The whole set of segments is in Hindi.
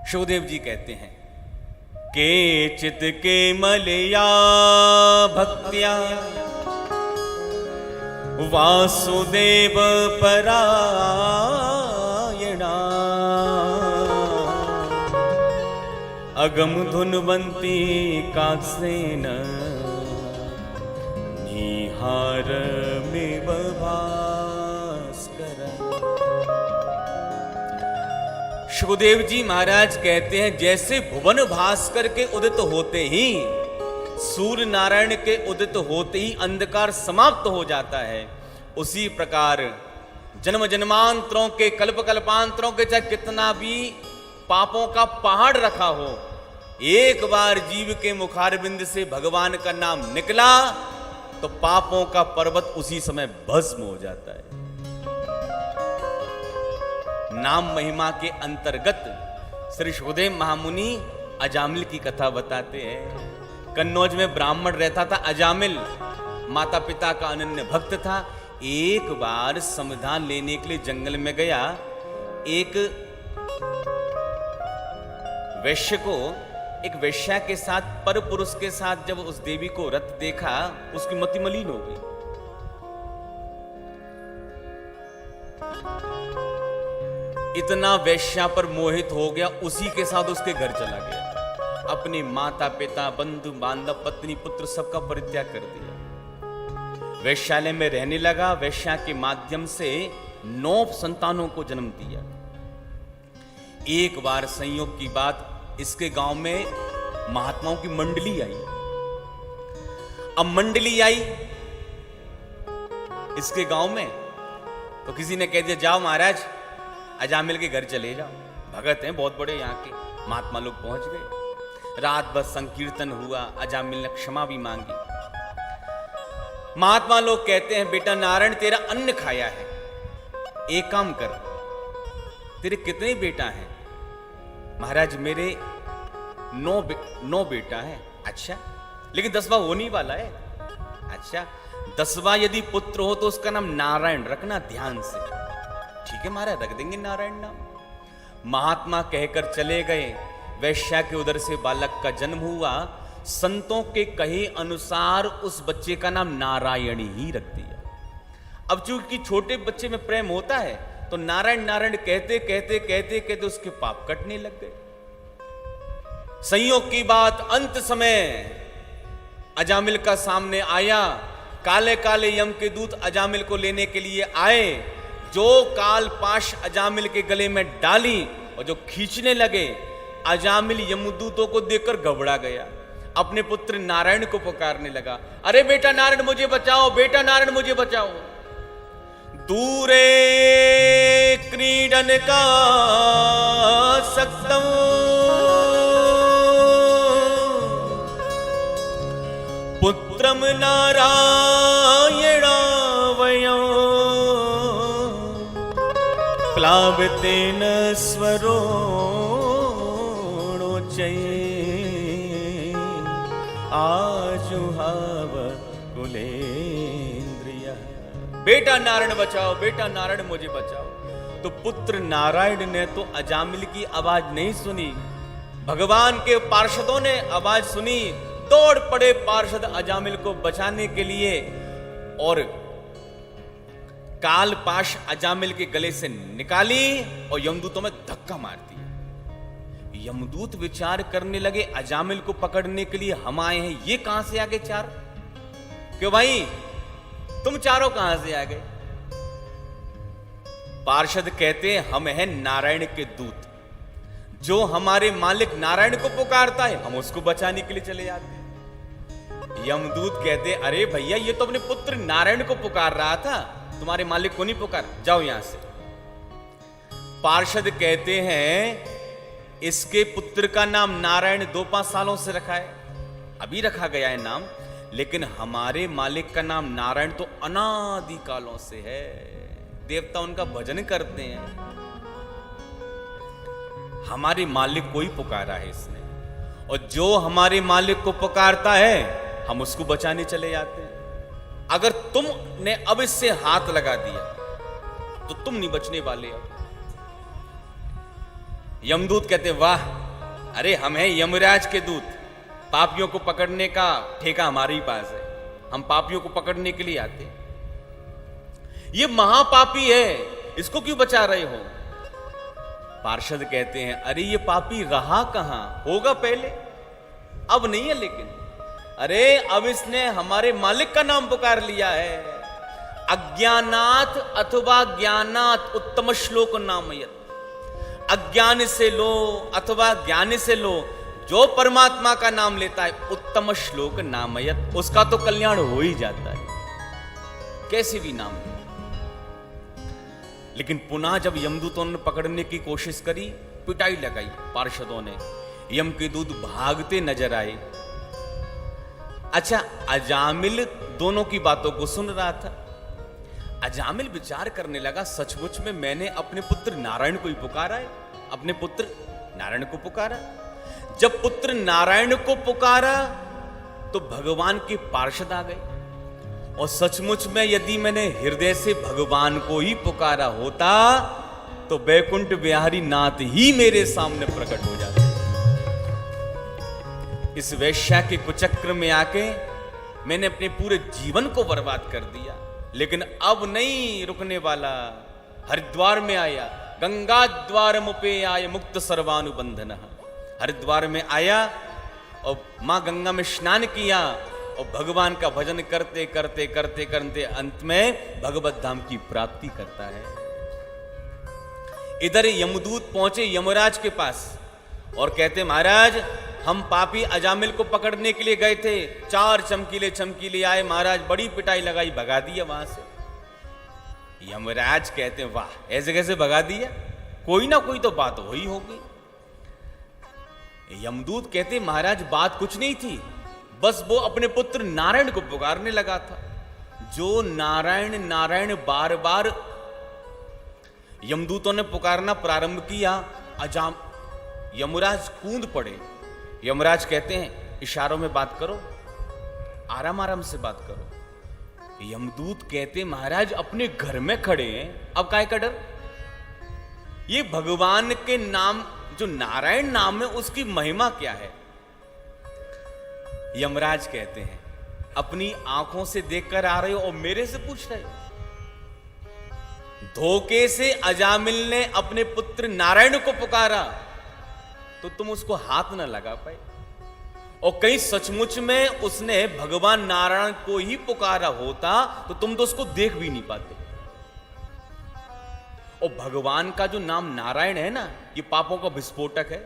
शुकदेव जी कहते हैं केचित के मलया भक्त्या वासुदेव परायणा अगम धुनवंती कासेन निहार में भास्कर। शुकदेव जी महाराज कहते हैं जैसे भुवन भास्कर के उदित होते ही, सूर्य नारायण के उदित होते ही अंधकार समाप्त हो जाता है, उसी प्रकार जन्म जन्मांतरों के कल्प कल्पांतरों के चाहे कितना भी पापों का पहाड़ रखा हो, एक बार जीव के मुखारबिंद से भगवान का नाम निकला तो पापों का पर्वत उसी समय भस्म हो जाता है। नाम महिमा के अंतर्गत श्री शुकदेव महामुनि अजामिल की कथा बताते हैं। कन्नौज में ब्राह्मण रहता था अजामिल, माता पिता का अनन्य भक्त था। एक बार संविधान लेने के लिए जंगल में गया। एक वैश्य को, एक वैश्या के साथ, पर पुरुष के साथ जब उस देवी को रत देखा, उसकी मति मलिन हो गई। इतना वैश्या पर मोहित हो गया, उसी के साथ उसके घर चला गया। अपने माता पिता बंधु बांधव पत्नी पुत्र सबका परित्याग कर दिया। वैश्यालय में रहने लगा। वैश्या के माध्यम से 9 संतानों को जन्म दिया। एक बार संयोग की बात, इसके गांव में महात्माओं की मंडली आई। अब मंडली आई इसके गांव में तो किसी ने कह दिया जाओ महाराज अजामिल के घर चले जाओ, भगत हैं बहुत बड़े यहाँ के। महात्मा लोग पहुंच गए। रात भर संकीर्तन हुआ। अजामिल ने क्षमा भी मांगी। महात्मा लोग कहते हैं बेटा नारायण तेरा अन्न खाया है, एक काम कर, तेरे कितने बेटा हैं? महाराज मेरे 9 बेटा है। अच्छा, लेकिन 10वां होने वाला है। अच्छा, 10वां यदि पुत्र हो तो उसका नाम नारायण रखना ध्यान से। ठीक है महाराज, रख देंगे नारायण नाम। महात्मा कहकर चले गए। वैश्या के उदर से बालक का जन्म हुआ। संतों के कहे अनुसार उस बच्चे का नाम नारायणी ही रख दिया। अब चूंकि छोटे बच्चे में प्रेम होता है तो नारायण नारायण कहते कहते कहते कहते उसके पाप कटने लग गए। संयोग की बात, अंत समय अजामिल का सामने आया। काले काले यम के दूत अजामिल को लेने के लिए आए। जो काल पाश अजामिल के गले में डाली और जो खींचने लगे, अजामिल यमदूतों को देखकर घबरा गया। अपने पुत्र नारायण को पुकारने लगा, अरे बेटा नारायण मुझे बचाओ, बेटा नारायण मुझे बचाओ। दूरे क्रीडन का सक्तम पुत्रम नारायणा वयं प्लावतेन स्वरोणोच्चये आजुहाव कुलेन्द्रिय। बेटा नारायण बचाओ, बेटा नारायण मुझे बचाओ। तो पुत्र नारायण ने तो अजामिल की आवाज नहीं सुनी, भगवान के पार्षदों ने आवाज सुनी। दौड़ पड़े पार्षद अजामिल को बचाने के लिए और काल पाश अजामिल के गले से निकाली और यमदूतों में धक्का मार दिया। यमदूत विचार करने लगे अजामिल को पकड़ने के लिए हम आए हैं, ये कहां से आ गए चार? क्यों भाई तुम चारों कहां से आ गए? पार्षद कहते हैं हम हैं नारायण के दूत। जो हमारे मालिक नारायण को पुकारता है हम उसको बचाने के लिए चले जाते हैं। यमदूत कहते अरे भैया ये तो अपने पुत्र नारायण को पुकार रहा था, तुम्हारे मालिक को नहीं पुकार, जाओ यहां से। पार्षद कहते हैं इसके पुत्र का नाम नारायण 2-5 सालों से रखा है, अभी रखा गया है नाम, लेकिन हमारे मालिक का नाम नारायण तो अनादि कालों से है। देवता उनका भजन करते हैं। हमारे मालिक को ही पुकारा है इसने, और जो हमारे मालिक को पुकारता है हम उसको बचाने चले जाते हैं। अगर तुमने अब इससे हाथ लगा दिया तो तुम नहीं बचने वाले। अब यमदूत कहते वाह, अरे हम हैं यमराज के दूत, पापियों को पकड़ने का ठेका हमारे ही पास है, हम पापियों को पकड़ने के लिए आते। ये महापापी है, इसको क्यों बचा रहे हो? पार्षद कहते हैं अरे ये पापी रहा कहां, होगा पहले, अब नहीं है लेकिन। अरे अब इसने हमारे मालिक का नाम पुकार लिया है। अज्ञानात अथवा ज्ञानात उत्तम श्लोक नामयत। अज्ञान से लो अथवा ज्ञान से लो, जो परमात्मा का नाम लेता है उत्तम श्लोक नामयत, उसका तो कल्याण हो ही जाता है, कैसे भी नाम ले। लेकिन पुनः जब यमदूतों ने पकड़ने की कोशिश करी, पिटाई लगाई पार्षदों ने, यम के दूत भागते नजर आए। अच्छा, अजामिल दोनों की बातों को सुन रहा था। अजामिल विचार करने लगा, सचमुच में मैंने अपने पुत्र नारायण को ही पुकारा है, अपने पुत्र नारायण को पुकारा। जब पुत्र नारायण को पुकारा तो भगवान के पार्षद आ गए, और सचमुच में यदि मैंने हृदय से भगवान को ही पुकारा होता तो बैकुंठ बिहारी नाथ ही मेरे सामने प्रकट हो जाते। इस वैश्या के कुचक्र में आके मैंने अपने पूरे जीवन को बर्बाद कर दिया, लेकिन अब नहीं रुकने वाला। हरिद्वार में आया, गंगा द्वार मुपे आय मुक्त सर्वानुबंधन। हरिद्वार में आया और मां गंगा में स्नान किया, और भगवान का भजन करते करते करते करते अंत में भगवत धाम की प्राप्ति करता है। इधर यमदूत पहुंचे यमराज के पास और कहते महाराज हम पापी अजामिल को पकड़ने के लिए गए थे, 4 चमकीले चमकीले आए महाराज, बड़ी पिटाई लगाई, भगा दिया वहां से। यमराज कहते हैं वाह, ऐसे कैसे भगा दिया, कोई ना कोई तो बात हुई होगी। यमदूत कहते महाराज बात कुछ नहीं थी, बस वो अपने पुत्र नारायण को पुकारने लगा था। जो नारायण नारायण बार बार यमदूतों ने पुकारना प्रारंभ किया, यमराज कूद पड़े। यमराज कहते हैं इशारों में बात करो, आराम आराम से बात करो। यमदूत कहते महाराज अपने घर में खड़े हैं, अब काय का डर। ये भगवान के नाम जो नारायण नाम है उसकी महिमा क्या है। यमराज कहते हैं अपनी आंखों से देखकर आ रहे हो और मेरे से पूछ रहे हो। धोखे से अजामिल ने अपने पुत्र नारायण को पुकारा तो तुम उसको हाथ न लगा पाए, और कहीं सचमुच में उसने भगवान नारायण को ही पुकारा होता तो तुम तो उसको देख भी नहीं पाते। और भगवान का जो नाम नारायण है ना, ये पापों का विस्फोटक है।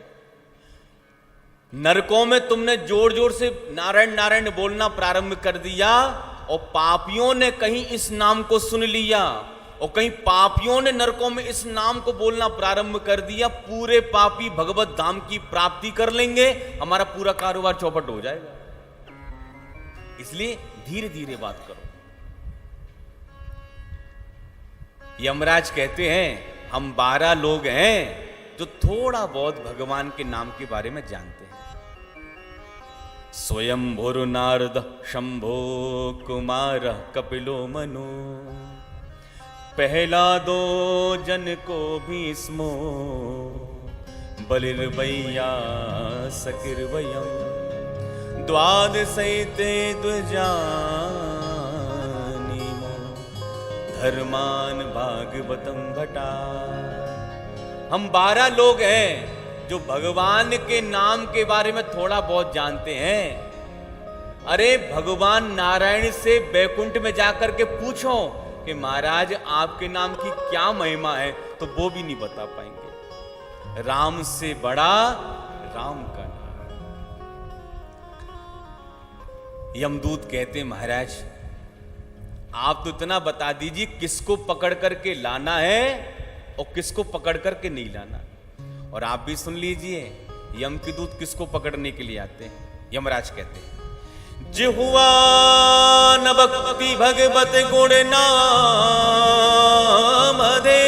नरकों में तुमने जोर जोर से नारायण नारायण बोलना प्रारंभ कर दिया, और पापियों ने कहीं इस नाम को सुन लिया, और कहीं पापियों ने नरकों में इस नाम को बोलना प्रारंभ कर दिया। पूरे पापी भगवत धाम की प्राप्ति कर लेंगे, हमारा पूरा कारोबार चौपट हो जाएगा। इसलिए धीरे धीरे बात करो। यमराज कहते हैं हम 12 लोग हैं जो थोड़ा बहुत भगवान के नाम के बारे में जानते हैं। स्वयं भुरु नारद शंभो कुमार कपिलो मनु, पहला 2 जन को भीष्मो बलिर्वैया सकिर्वयम्, द्वादशैते द्विजानीमो धर्मान भागवतम भटा। हम 12 लोग हैं जो भगवान के नाम के बारे में थोड़ा बहुत जानते हैं। अरे भगवान नारायण से बैकुंठ में जाकर के पूछो कि महाराज आपके नाम की क्या महिमा है, तो वो भी नहीं बता पाएंगे। राम से बड़ा राम का नाम। यमदूत कहते महाराज आप तो इतना बता दीजिए किसको पकड़ करके लाना है और किसको पकड़ करके नहीं लाना। और आप भी सुन लीजिए यम के दूत किसको पकड़ने के लिए आते हैं। यमराज कहते हैं जिहुआ न भक्ति भगवत गुण नाम दे,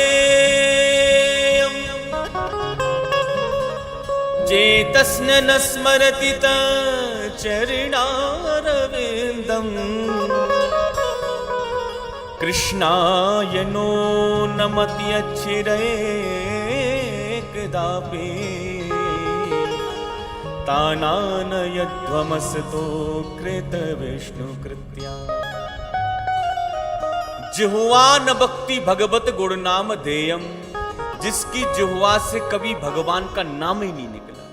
चेतस्न न स्मरति चरणारविंदम, कृष्णाय नो नमति अच्छिरे वेदापि तानानयध्वमसतो कृत विष्णु कृत्या। जिह्वा न भक्ति भगवत गुण नाम धेयम, जिसकी जिह्वा से कभी भगवान का नाम ही नहीं निकला,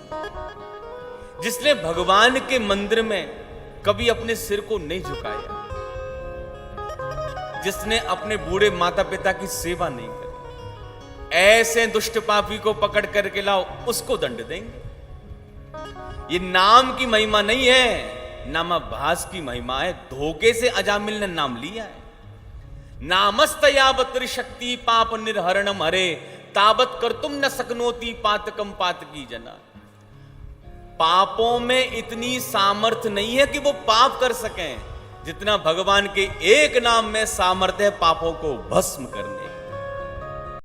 जिसने भगवान के मंदिर में कभी अपने सिर को नहीं झुकाया, जिसने अपने बूढ़े माता पिता की सेवा नहीं करी, ऐसे दुष्ट पापी को पकड़ करके लाओ, उसको दंड देंगे। ये नाम की महिमा नहीं है, नामाभास की महिमा है। धोखे से अजामिल ने नाम लिया है। नामस्तयावत शक्ति पाप निर्हरणम हरे, तावत कर तुम न सकनोती पातकम पातकी जना। पापों में इतनी सामर्थ्य नहीं है कि वो पाप कर सकें, जितना भगवान के एक नाम में सामर्थ्य है पापों को भस्म करने।